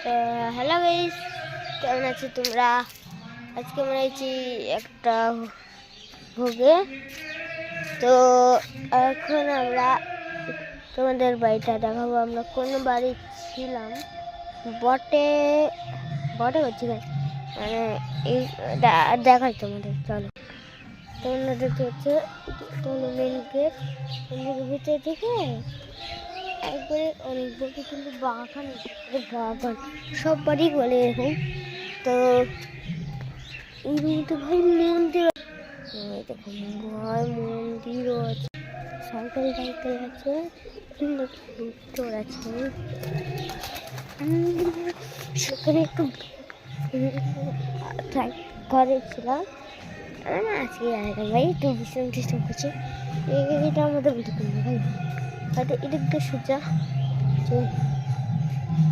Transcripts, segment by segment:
তো hello guys, কেমন আছো তোমরা? আজকে আমরা আছি একটা ভোগে। তো এখন আমরা তোমাদের বাড়িটা দেখাবো। আমরা কোন বাড়ি ছিলাম বটে বটে করছি মানে এই দেখাই তোমাদের। চলো, তোমরা দেখতে হচ্ছে তোমাদের মেন গেট, ভিতরে থেকে একবারে অনেক বড় কিন্তু বাগান বাগান সব বাড়ি বলে এরকম। তো এই রুমতে ভাই মন্দির, দেখো ভাই মন্দিরও আছে, সাইকেল টাইকেল আছে, সুন্দর ভিতর আছে। সেখানে একটু ঘরে ছিলাম আজকে ভাই একটু বিশ্রাম টিশ্রাম করছি। এটা আমাদের ভাই হয়তো এদিক দিয়ে সোজা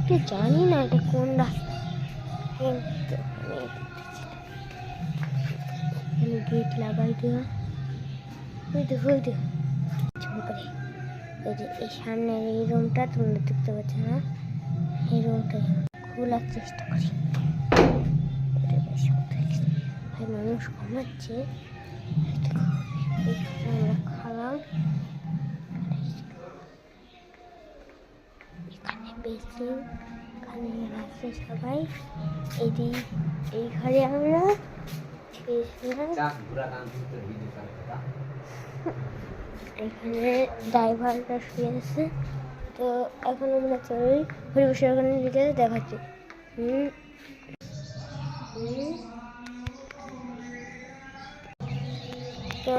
তো জানি না এটা কোন রাস্তা, কিন্তু গেট লাগাই দেওয়া। ওই দেখো ওই দেখো করে এই যে এই সামনের এই রুমটা তোমরা দেখতে পাচ্ছ না, এই রুমটা খোলার চেষ্টা করি। ভাই মানুষ ঘুমাচ্ছে, আমরা খালাম এখানে বেশি, এখানে আছে সবাই। এই ঘরে আমরা এখানে ড্রাইভারটা শুয়ে আছে। তো এখন আমরা চলি হরিবসে ওখানে দিতে দেখাচ্ছি। তো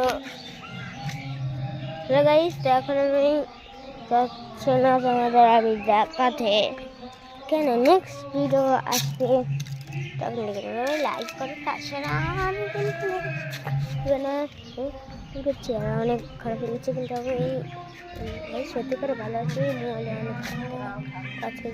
গাইস, তো এখন আমি যাচ্ছি না তোমাদের আমি দেখাতে, কেন নেক্সট ভিডিও আসবে তখন লাইক করে। তাছাড়া আমি কিন্তু করছি আর অনেক খারাপ লেগেছে, কিন্তু আমি এই সত্যি করে ভালো আছি। মোবাইলে অনেক কাছে